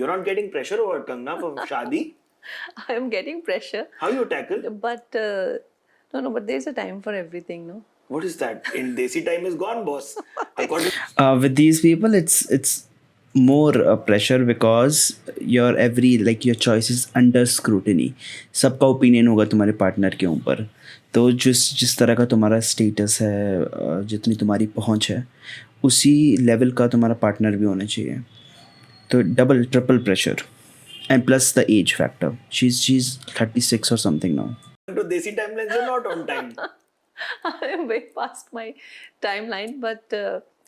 You're not getting pressure over Kangna for shadi? I am getting pressure. How you tackle? But no, but there's a time for everything, no? What is that? In Desi time is gone, boss. According With these people, it's more pressure because your every like your choice is under scrutiny. सबका opinion होगा तुम्हारे partner के ऊपर. तो जिस तरह का तुम्हारा स्टेटस है, जितनी तुम्हारी पहुंच है, उसी लेवल का तुम्हारा पार्टनर भी होना चाहिए. तो double triple pressure. And plus the age factor. She's 36 or something now. to Desi timelines, you're not on time. I am way past my timeline. But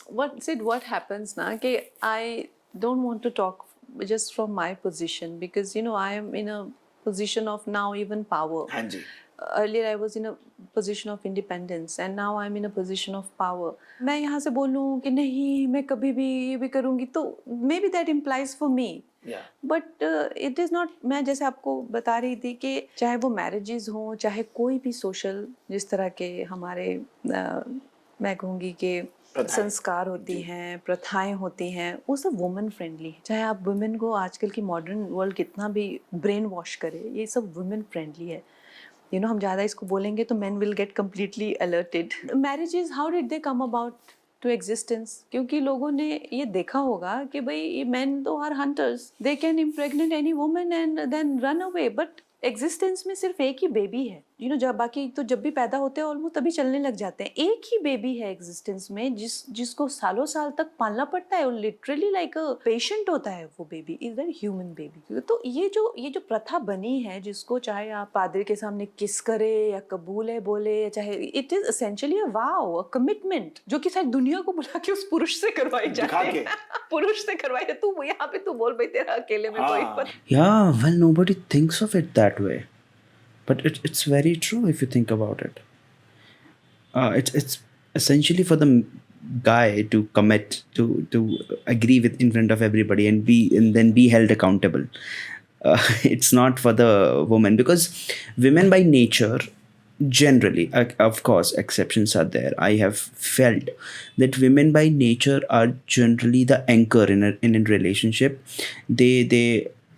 what happens now? Okay, I don't want to talk just from my position because I am in a position of now even power. हाँ जी. Earlier I was in a position of independence and now I'm in a position of power. मैं यहाँ से बोलूँ कि नहीं मैं कभी भी ये भी करूँगी तो maybe that implies for me. Yeah. But it is not. मैं जैसे आपको बता रही थी कि चाहे वो मैरिजेस हों चाहे कोई भी सोशल जिस तरह के हमारे मैं कहूँगी कि संस्कार होती हैं प्रथाएं होती हैं वो सब वुमेन फ्रेंडली है. चाहे आप वुमेन को आजकल की मॉडर्न वर्ल्ड कितना भी ब्रेन वॉश करे ये सब वुमेन फ्रेंडली है. हम ज़्यादा इसको बोलेंगे तो men will get completely alerted. Marriages, how did they come about to existence? क्योंकि लोगों ने ये देखा होगा कि भाई ये men तो are hunters. They can impregnate any woman and then run away. But existence में सिर्फ एक ही बेबी है. जब बाकी तो जब भी पैदा होते हैं ऑलमोस्ट तभी चलने लग जाते हैं. एक ही बेबी है एग्जिस्टेंस में जिसको सालों साल तक पालना पड़ता है. लिटरली लाइक अ पेशेंट होता है वो baby. Is that human baby. तो ये जो प्रथा बनी है जिसको चाहे आप पादरी के सामने किस करे या कबूल है बोले चाहे it is essentially a wow a commitment जो कि शायद दुनिया को बुला के उस पुरुष से करवाई जाती है. पुरुष से करवाई है. तू यहाँ पे तू बोल भाई तेरा अकेले में कोई पता. Yeah, well, nobody thinks of it that way. But it's very true if you think about it. It's essentially for the guy to commit to agree with in front of everybody and then be held accountable. It's not for the woman because women by nature generally, of course exceptions are there. I have felt that women by nature are generally the anchor in a relationship.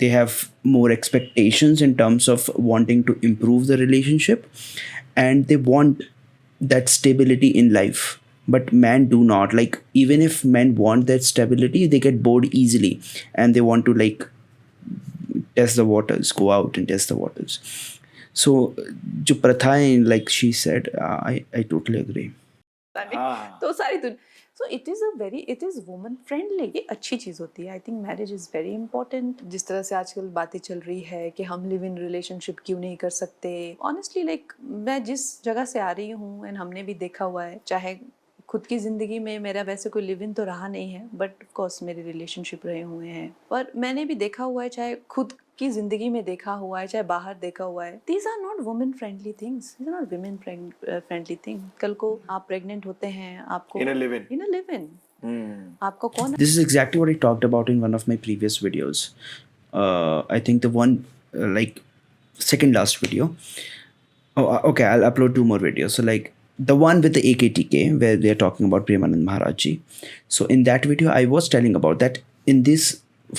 They have more expectations in terms of wanting to improve the relationship and they want that stability in life. But men do not. Like even if men want that stability, they get bored easily and they want to like test the waters, go out and test the waters. So जो प्रथाएं, like she said, I totally agree. तो सारी So it is woman friendly. ये अच्छी चीज़ होती है. I think marriage is very important. जिस तरह से आजकल बातें चल रही है कि हम live in relationship क्यों नहीं कर सकते. Honestly like मैं जिस जगह से आ रही हूँ and हमने भी देखा हुआ है चाहे खुद की ज़िंदगी में मेरा वैसे कोई लिव इन तो रहा नहीं है बट ऑफ कोर्स मेरे रिलेशनशिप रहे हुए हैं. पर मैंने भी देखा हुआ है चाहे खुद की ज़िंदगी में देखा हुआ है चाहे बाहर देखा हुआ है. These are not women friendly things. These are not women friendly things. कल को आप प्रेग्नेंट होते हैं आपको In a live-in. आपको कौन This is exactly what I talked about in one of my previous videos. I think the one like second last video. Oh, okay, I'll upload 2 more videos. So like the one with the AKTK where they're talking about Premanand Maharaj ji. So in that video, I was telling about that in this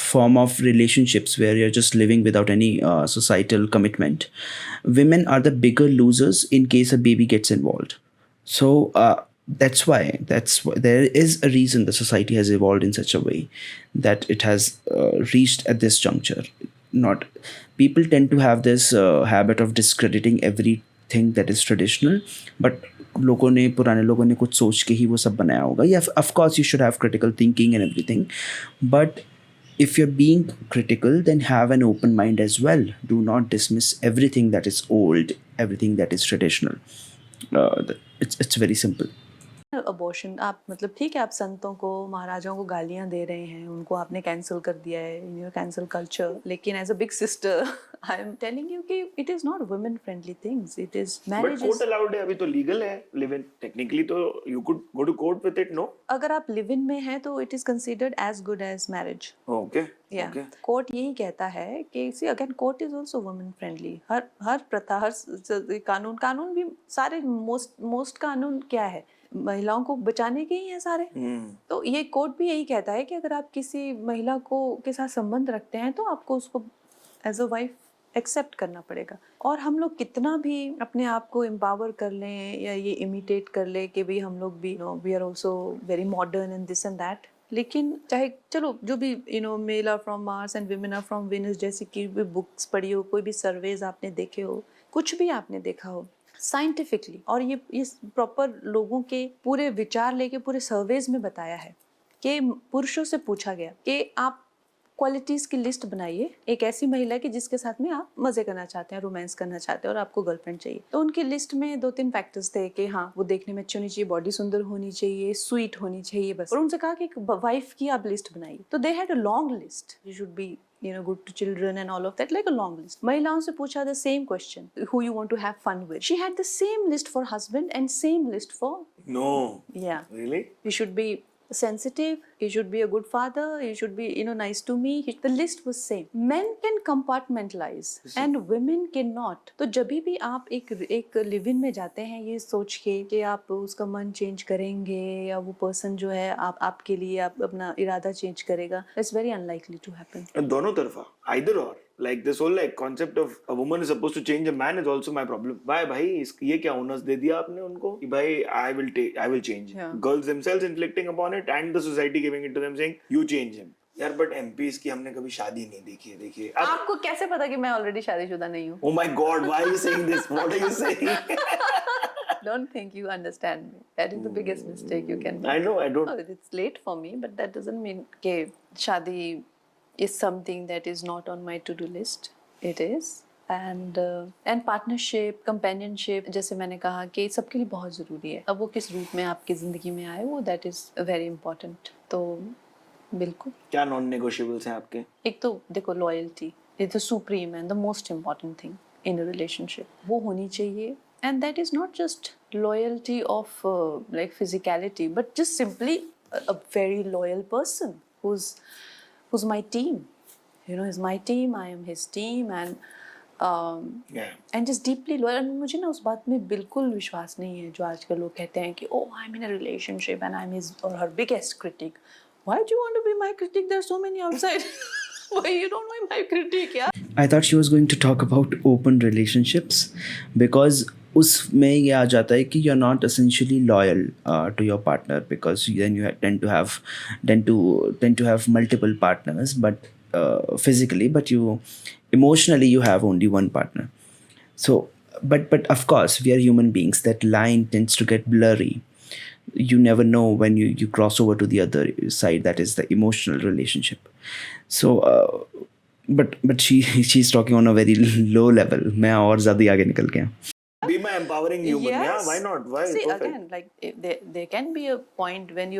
form of relationships where you're just living without any societal commitment, women are the bigger losers in case a baby gets involved. So that's why there is a reason the society has evolved in such a way that it has reached at this juncture. Not people tend to have this habit of discrediting everything that is traditional, but पुराने लोगों ने कुछ सोच के ही वो सब बनाया होगा. Yeah, of course you should have critical thinking and everything, but if you're being critical, then have an open mind as well. Do not dismiss everything that is old, everything that is traditional. It's very simple. Abortion आप मतलब ठीक है आप संतों को महाराजाओं को गालियां दे रहे हैं उनको आपने कैंसिल कर दिया है इन योर कैंसिल कल्चर. लेकिन as a big sister I am telling you कि it is not women friendly things. It is marriage court allowed है. अभी तो लीगल है लिव इन. टेक्निकली तो you could go to court with it. No, अगर आप live in में हैं तो it is considered as good as marriage. Okay. Court यही कहता है कि see again court is also women friendly. हर प्रथा हर कानून भी सारे मोस्ट कानून क्या है महिलाओं को बचाने के ही हैं सारे। तो ये कोड भी यही कहता है कि अगर आप किसी महिला को के साथ संबंध रखते हैं तो आपको उसको एज अ वाइफ एक्सेप्ट करना पड़ेगा। और हम लोग कितना भी अपने आप को एम्पावर कर लें या ये इमिटेट कर ले कि भाई हम लोग भी we are also very modern and this and that, लेकिन चाहे चलो जो भी male are from Mars and women are from Venus जैसी की भी बुक्स पढ़ी हो, कोई भी सर्वेज आपने देखे हो, कुछ भी आपने देखा हो साइंटिफिकली, और ये प्रॉपर लोगों के पूरे विचार लेके पूरे सर्वेज में बताया है कि पुरुषों से पूछा गया कि आप क्वालिटीज की लिस्ट बनाइए एक ऐसी महिला की जिसके साथ में आप मजे करना चाहते हैं, रोमांस करना चाहते हैं और आपको गर्लफ्रेंड चाहिए। तो उनकी लिस्ट में 2-3 फैक्टर्स थे कि हाँ वो देखने में अच्छी होनी चाहिए, बॉडी सुंदर होनी चाहिए, स्वीट होनी चाहिए, बस। और उनसे कहा कि एक वाइफ की आप लिस्ट बनाइए। तो they had a long list, you should B good to children and all of that, like a long list. महिलाओं से पूछा the same question, who you want to have fun with. She had the same list for husband and same list for. No. Yeah. Really? You should be sensitive, he should be a good father, he should be nice to me. The list was same. Men can compartmentalize and women cannot. तो जब भी आप एक live in में जाते हैं ये सोच के कि आप उसका मन चेंज करेंगे या वो पर्सन जो है आपके लिए आप अपना इरादा चेंज करेगा, it's very unlikely to happen. दोनों तरफा, either or. Like this whole concept of a woman is supposed to change a man is also my problem. भाई ये क्या ओनर्स दे दिया आपने उनको कि भाई I will change. Yeah. Girls themselves inflicting upon it and the society giving it to them saying you change him. यार but MPs की हमने कभी शादी नहीं देखी है, देखिए आपको कैसे पता कि मैं ऑलरेडी शादीशुदा नहीं हूँ? Oh my God, why are you saying this? What are you saying? Don't think you understand me. That is the biggest mistake you can make. I know, I don't. Oh, it's late for me, but that doesn't mean कि शादी is something that is not on my to-do list. It is. And partnership, companionship, जैसे मैंने कहा कि सबके लिए बहुत ज़रूरी है। अब वो किस रूप में आपकी ज़िंदगी में आए वो that is very important. तो बिल्कुल। क्या नॉन नेगोशिएबल्स हैं आपके? एक तो देखो loyalty is the supreme and the most important thing in a relationship. वो होनी चाहिए. And that is not just loyalty of like physicality, but just simply a very loyal person who's my team. He's my team, I am his team, and just deeply loyal. And मुझे ना उस बात में बिल्कुल विश्वास नहीं है जो आजकल लोग कहते हैं कि oh I'm in a relationship and I'm his or her biggest critic. Why do you want to be my critic? There are so many outside. Why you don't know my critic, yeah? I thought she was going to talk about open relationships because उसमें ये आ जाता है कि you're not essentially loyal to your partner because then you tend to have multiple partners, but physically, but emotionally you have only one partner. So, but of course we are human beings. That line tends to get blurry. You never know when you cross over to the other side. That is the emotional relationship. So, but she's talking on a very low level. मैं और ज़्यादा आगे निकल गया. Be my empowering human. Yes. Yeah, why not? Why? See, Perfect. again, like there can be a point when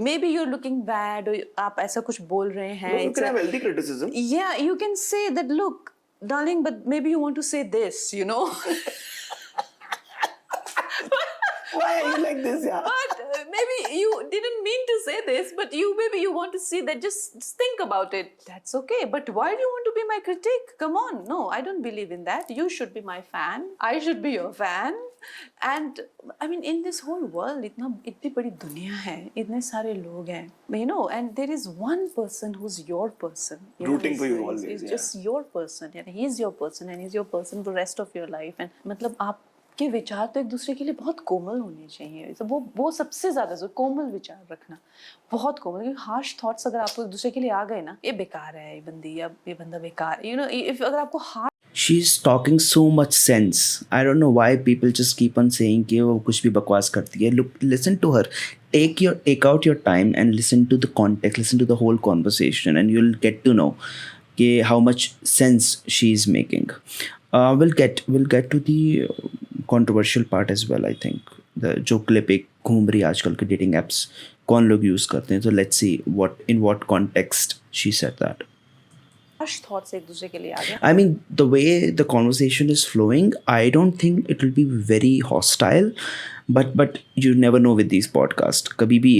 maybe you're looking bad or आप ऐसा कुछ बोल रहे हैं. No, you can have healthy criticism. Yeah, you can say that, look, darling, but maybe you want to say this, Why are you like this, yeah? But maybe you didn't mean to say this, but maybe you want to see that. Just think about it. That's okay. But why do you want to be my critic? Come on. No, I don't believe in that. You should be my fan. I should be your fan. And I mean, in this whole world, इतनी बड़ी दुनिया है, इतने सारे लोग हैं, and there is one person who's your person. Rooting for you always. He's just your person. He's your person and he's your person for the rest of your life. And मतलब आप के विचार तो एक दूसरे के लिए बहुत कोमल होने चाहिए। तो वो सबसे ज़्यादा कोमल विचार रखना, बहुत कोमल। क्योंकि हार्श थॉट्स अगर आपको एक दूसरे के लिए आ गए ना, ये बेकार है, ये बंदी या ये बंदा बेकार, if अगर आपको She's talking so much sense. I don't know why people just keep on saying कि वो कुछ भी बकवास करती है. Look, listen to her. Take out your time and listen to the context, listen to the whole conversation, and you'll get to know how much sense she's making. We'll get to the controversial part as well. I think जो clip एक घूम रही है आजकल के dating apps कौन लोग use करते हैं. So let's see in what context she said that. harsh thoughts एक दूसरे के लिए आ गए. I mean, the way the conversation is flowing, I don't think it will be very hostile, but you never know with these podcasts. कभी भी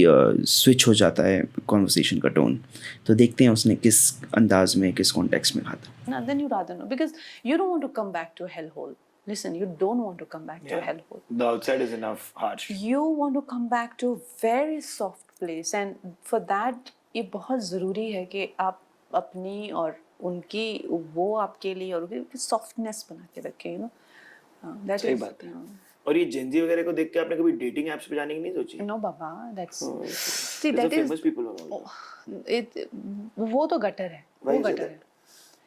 switch हो जाता है conversation का tone. तो देखते हैं उसने किस अंदाज में, किस context में कहा था. Then you rather know, because you don't want to come back to a hellhole. listen, you don't want to come back to a hellhole. The outside is enough harsh. You want to come back to a very soft place, and for that ये बहुत ज़रूरी है कि आप अपनी और उनकी, वो आपके लिए और उनकी सॉफ्टनेस बना के रखें, you know. That सही is, बात है। और ये जेंजी वगैरह को देख के आपने कभी डेटिंग एप्स पे जाने की नहीं सोची? No, Baba, that's see There's that a is famous people around. it. वो तो गटर है, Why वो is it गटर that? है.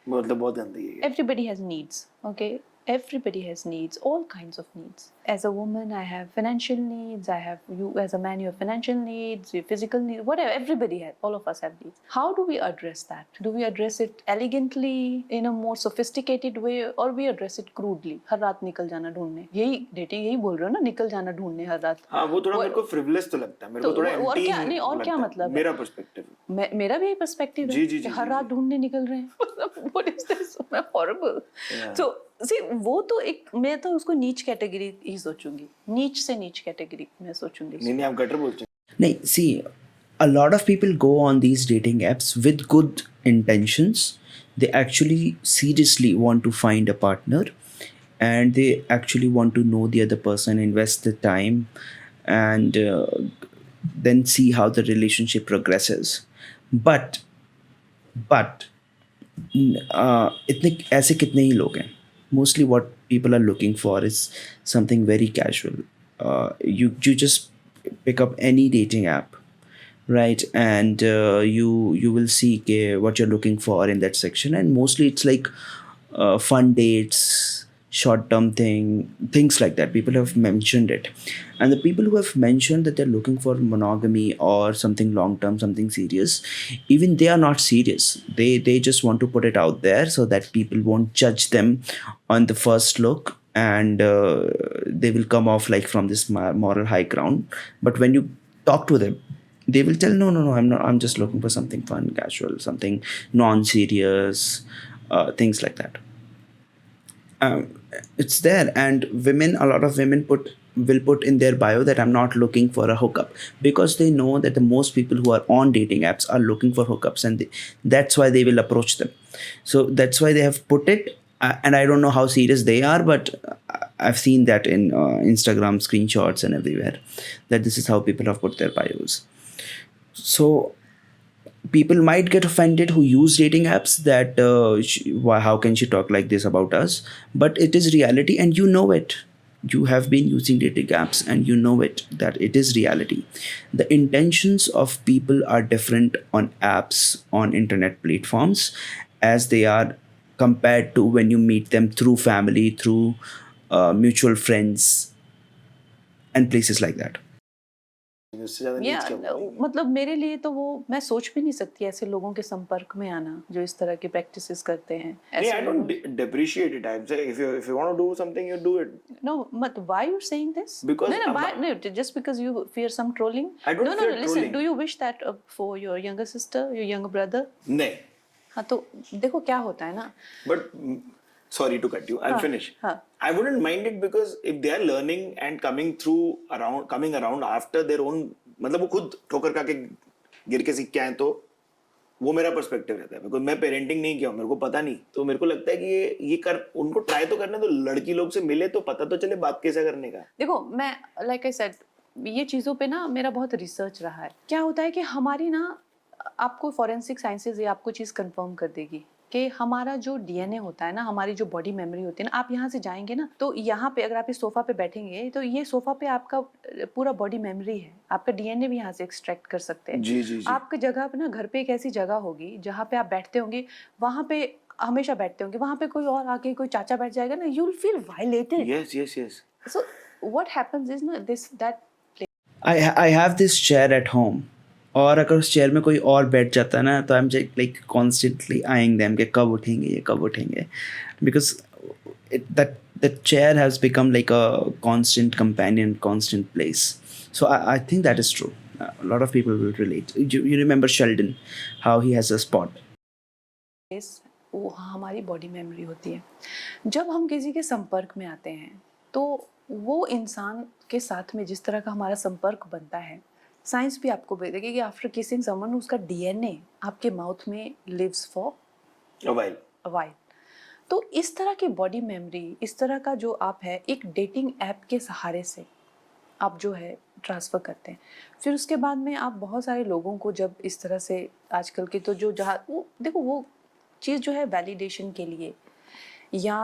मतलब बहुत गंदगी है। Everybody has needs, okay? Everybody has needs, all kinds of needs. As a woman, I have financial needs. You as a man, you have financial needs, your physical needs, whatever. Everybody has, all of us have needs. How do we address that? Do we address it elegantly in a more sophisticated way, or we address it crudely? हर रात निकल जाना ढूंढने, यही dating, यही बोल रहे हो ना, निकल जाना ढूंढने हर रात. हाँ, वो थोड़ा मेरे को फ्रिवलेस तो लगता है, मेरे को थोड़ा और empty क्या नहीं, और क्या लगता है, मतलब है? मेरा पर्सपेक्टिव। मेरा भी यही पर्सपेक्टिव है जी, जी, कि जी, हर जी, रात ढूंढने निकल रहे हैं. What is this? Horrible. Yeah. So see, वो तो एक, मैं तो उसको नीच कैटेगरी ही सोचूंगी, नीच से नीच कैटेगरी में सोचूंगी. नहीं आप गटर बोलते हैं। No, see, a lot of people go on these dating apps with good intentions. They actually seriously want to find a partner, and they actually want to know the other person, invest the time, and then see how the relationship progresses. But इतने ऐसे कितने ही लोग हैं. Mostly what people are looking for is something very casual. You just pick up any dating app, right, and you will see what you're looking for in that section, and mostly it's like fun dates, short-term things like that. People have mentioned it, and the people who have mentioned that they're looking for monogamy or something long-term, something serious, even they are not serious. They just want to put it out there so that people won't judge them on the first look, and they will come off like from this moral high ground. But when you talk to them, they will tell, no, I'm just looking for something fun, casual, something non-serious, things like that. It's there, and a lot of women will put in their bio that I'm not looking for a hookup, because they know that the most people who are on dating apps are looking for hookups, and that's why they will approach them. So that's why they have put it, and I don't know how serious they are, but I've seen that in Instagram screenshots and everywhere, that this is how people have put their bios. So people might get offended who use dating apps that how can she talk like this about us, but it is reality, and you know it. You have been using dating apps and you know it, that it is reality. The intentions of people are different on apps, on internet platforms, as they are compared to when you meet them through family, through mutual friends and places like that. उससे ज़्यादा नीच क्या बोलेंगे? मतलब मेरे लिए तो वो, मैं सोच भी नहीं सकती ऐसे लोगों के संपर्क में आना जो इस तरह की प्रैक्टिसेस करते हैं. नहीं, I don't depreciate it. I'm saying if you want to do something, you do it. No, but why you're saying this? Because no, why, no, just because you fear some trolling? I don't no, fear listen, trolling. do you wish that for your younger sister, your younger brother? नहीं. हाँ, तो देखो क्या होता है ना. But sorry to cut you. I'll finish. I wouldn't mind it, because if they are learning and coming around after their own, मतलब वो खुद ठोकर खा के गिर के सीख के आए, तो वो मेरा पर्सपेक्टिव रहता है. बिकॉज मैं पेरेंटिंग नहीं किया हूँ, मेरे को पता नहीं, तो मेरे को लगता है कि ये कर, उनको ट्राई तो करने दो, लड़की लोग से मिले तो पता तो चले बात कैसे करने का. देखो, मैं लाइक आई सेड, ये चीज़ों पे ना मेरा बहुत रिसर्च रहा है. क्या होता है कि हमारी ना, आपको फॉरेंसिक साइंसेज ये आपको चीज़ कंफर्म कर देगी कि हमारा जो डीएनए होता है ना, हमारी जो बॉडी मेमोरी होती है ना, आप यहाँ से जाएंगे ना, तो यहाँ पे अगर आप इस सोफा पे बैठेंगे, तो ये सोफा पे आपका पूरा बॉडी मेमोरी है, आपका डीएनए भी यहाँ से एक्सट्रैक्ट कर सकते हैं. जी जी जी. आपकी जगह पे ना, घर पे एक ऐसी जगह होगी जहाँ पे आप बैठते होंगे, वहाँ पे हमेशा बैठते होंगे, वहाँ पे कोई और आके कोई चाचा बैठ जाएगा ना, you will feel violated. Yes. So what happens is ना, that I have this chair at home, और अगर उस चेयर में कोई और बैठ जाता है ना, तो I am like constantly eyeing them कि कब उठेंगे, because that chair has become like a constant companion, constant place. So I think that is true. A lot of people will relate. You remember Sheldon, how he has a spot. वो हमारी body memory होती है. जब हम किसी के संपर्क में आते हैं, तो वो इंसान के साथ में जिस तरह का हमारा संपर्क बनता है, साइंस भी आपको बताएगी कि आफ्टर किसिंग समवन, उसका डीएनए आपके माउथ में लिव्स फॉर a while. तो इस तरह की बॉडी मेमोरी, इस तरह का जो आप है एक डेटिंग ऐप के सहारे से आप जो है ट्रांसफ़र करते हैं। फिर उसके बाद में आप बहुत सारे लोगों को जब इस तरह से आजकल के तो जो जहाँ वो देखो वो चीज़ जो है वैलिडेशन के लिए या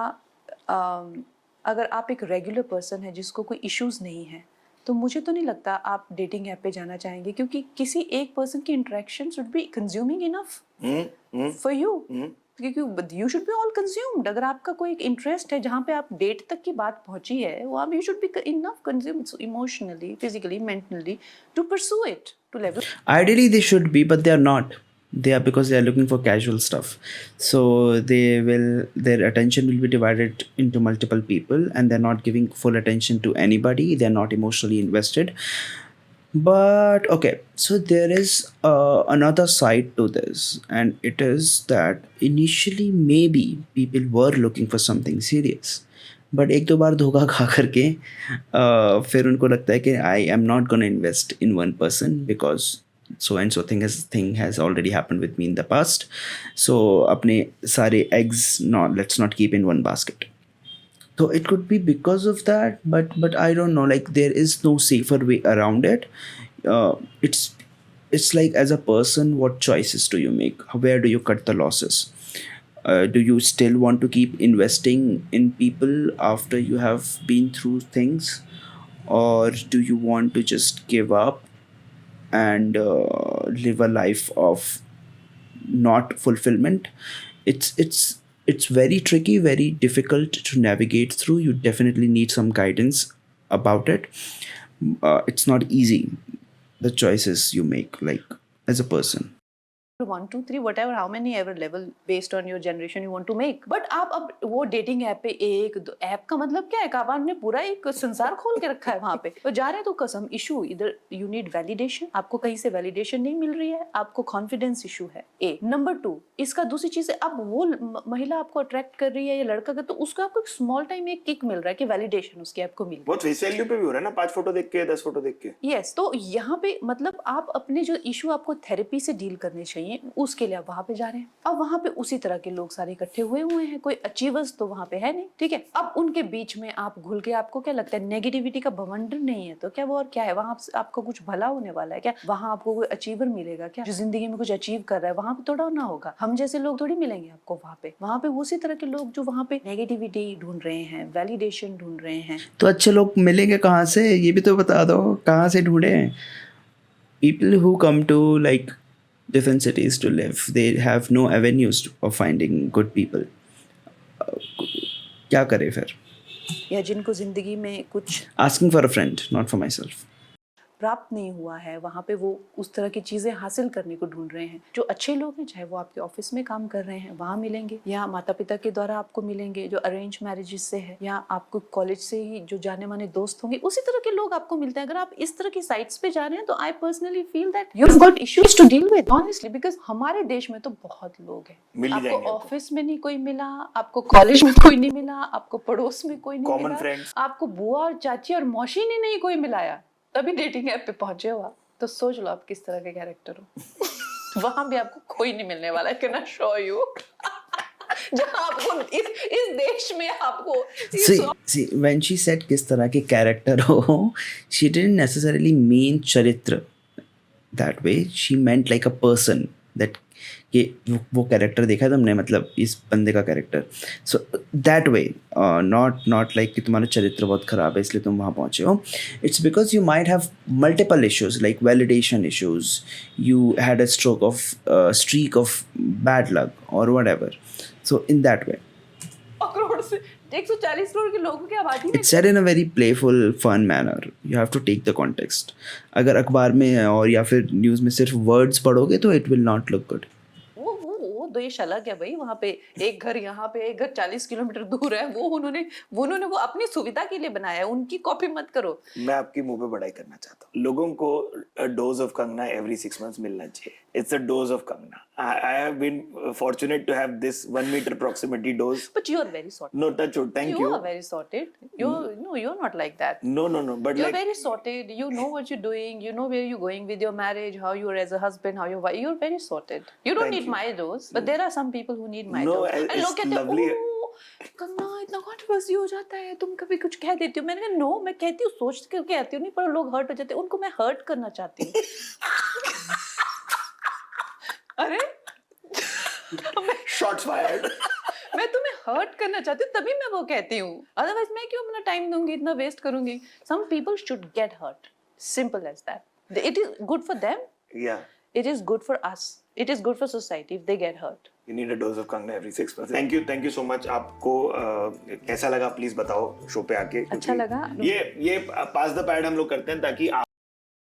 अगर आप एक रेगुलर पर्सन है जिसको कोई इश्यूज़ नहीं है तो मुझे तो नहीं लगता आप डेटिंग ऐप पे जाना चाहेंगे, क्योंकि किसी एक पर्सन की interaction should be consuming enough for you, क्योंकि you should be all consumed. अगर आपका कोई एक इंटरेस्ट है जहाँ पे आप डेट तक की बात पहुंची है वहाँ you should be enough consumed emotionally, physically, mentally to pursue it to level. Ideally, they should be, but they are not. They are because they are looking for casual stuff. So their attention will be divided into multiple people, and they're not giving full attention to anybody. They're not emotionally invested. But okay, so there is another side to this, and it is that initially maybe people were looking for something serious. But एक दो बार धोखा खा करके फिर उनको लगता है कि I am not gonna invest in one person because so and so thing has already happen with me in the past, so अपने सारे eggs not let's not keep in one basket. So it could be because of that, but I don't know. Like there is no safer way around it. It's like as a person, what choices do you make? Where do you cut the losses? Do you still want to keep investing in people after you have been through things, or do you want to just give up and live a life of not fulfillment? It's very tricky, very difficult to navigate through. You definitely need some guidance about it. It's not easy, the choices you make, like as a person. 1 2 3 whatever how many ever level based on your generation you want to make, but आप अब वो dating app पे एक दो app का मतलब क्या है, काबान ने पूरा एक संसार खोल के रखा है वहाँ पे तो जा रहे हैं तो कसम इशू इधर यू नीड वैलिडेशन, आपको कहीं से वैलिडेशन नहीं मिल रही है, आपको कॉन्फिडेंस इशू है ए नंबर 2. इसका दूसरी चीज है अब वो महिला आपको अट्रैक्ट कर रही है या लड़का का, तो उसको आपको एक स्मॉल टाइम एक किक मिल रहा है कि वैलिडेशन उसकी आपको मिल रही है. बहुत फेस वैल्यू पे भी हो रहा है ना, 5 फोटो देख के 10 फोटो देख के. यस तो यहाँ पे मतलब आप अपने जो इशू आपको थेरेपी से डील करने चाहिए उसके लिए आप वहां पे जा रहे हैं. अब वहां पे उसी तरह के लोग सारे इकट्ठे हुए हैं, कोई अचीवर्स तो वहां पे है नहीं, ठीक है. अब उनके बीच में आप घुल के आपको क्या लगता है नेगेटिविटी का बवंडर नहीं है तो क्या वो और क्या है वहां आपको कुछ भला होने वाला है क्या, वहां आपको कोई अचीवर मिलेगा क्या जो जिंदगी में कुछ अचीव कर रहा है, वहां पे थोड़ा ना होगा. हम जैसे लोग थोड़ी मिलेंगे आपको वहां पे उसी तरह के लोग जो वहां पे नेगेटिविटी ढूंढ रहे हैं, वैलिडेशन ढूंढ रहे हैं. तो अच्छे लोग मिलेंगे कहाँ से, ये भी तो बता दो, कहाँ से ढूंढे? People who come to like different cities to live, they have no avenues of finding good people. क्या करें फिर? या जिनको जिंदगी में कुछ Asking for a friend, not for myself. प्राप्त नहीं हुआ है वहाँ पे वो उस तरह की चीजें हासिल करने को ढूंढ रहे हैं. जो अच्छे लोग हैं चाहे वो आपके ऑफिस में काम कर रहे हैं वहाँ मिलेंगे, या माता पिता के द्वारा आपको मिलेंगे जो अरेंज मैरिजेस से है, या आपको कॉलेज से ही जो जाने माने दोस्त होंगे उसी तरह के लोग आपको मिलते हैं. अगर आप इस तरह की साइट्स पे जा रहे हैं तो I personally feel that you have got issues to deal with honestly, because हमारे देश में तो बहुत लोग हैं. आपको ऑफिस में नहीं कोई मिला, आपको कॉलेज में कोई नहीं मिला, आपको पड़ोस में कोई नहीं मिला, आपको बुआ और चाची और मौसी ने नहीं कोई मिलाया, तभी डेटिंग ऐप पे पहुंचे हो आप. तो सोच लो आप किस तरह के कैरेक्टर हो. वहां भी आपको कोई नहीं मिलने वाला है, कैन आई शो यू. जहां आपको इस देश में आपको see when she said किस तरह के कैरेक्टर हो, she didn't necessarily mean चरित्र that way. She meant like a person that कि वो कैरेक्टर देखा तुमने, मतलब इस बंदे का character. So that way, not like कि तुम्हारा चरित्र बहुत ख़राब है इसलिए तुम वहाँ पहुँचे हो. It's because you might have multiple issues like validation issues, you had a streak of bad luck और whatever. So in that way 140 crore के लोगों की आबादी में it's said in a very playful fun manner. You have to take the context. अगर अखबार में और या फिर न्यूज़ में सिर्फ वर्ड्स पढ़ोगे तो it will not look good. देश अलग है भाई, वहाँ पे एक घर यहाँ पे एक घर 40 किलोमीटर दूर है, वो उन्होंने वो अपनी सुविधा के लिए बनाया है, उनकी कॉपी मत करो. मैं आपकी मुंह पे बड़ाई करना चाहता हूँ. लोगों को dose of Kangana every 6 months मिलना चाहिए. It's a dose of Kangana. I have been fortunate to have this 1 meter proximity dose. But you are very sorted. No, touch wood. Thank you. You are very sorted. You're not like that. No. But you're like, very sorted. You know what you're doing. You know where you're going with your marriage. How you are as a husband. How you're very sorted. You don't need my dose. But there are some people who need my dose. And look at lovely. Kangana इतना controversy हो जाता है, तुम कभी कुछ कह देती हो। मैंने कहा नो, मैं कहती हूँ, सोच के कहती हूँ नहीं, पर लोग हर्ट हो जाते हैं, उनको मैं हर्ट करना चाहती हूँ। अरे शॉट्स फायर्ड। मैं तुम्हें हर्ट करना चाहती हूँ, तभी मैं वो कहती हूँ, अदरवाइज मैं क्यों अपना टाइम दूंगी, इतना वेस्ट करूंगी। Some people should get hurt, simple as that. It is good for them, Yeah. it is good for us, it is good for society if they get hurt. You need a dose of Kangna every 6 months. Thank you so much. आपको कैसा लगा please बताओ show पे आके। अच्छा लगा? ये पास the pad हम लोग करते हैं ताकि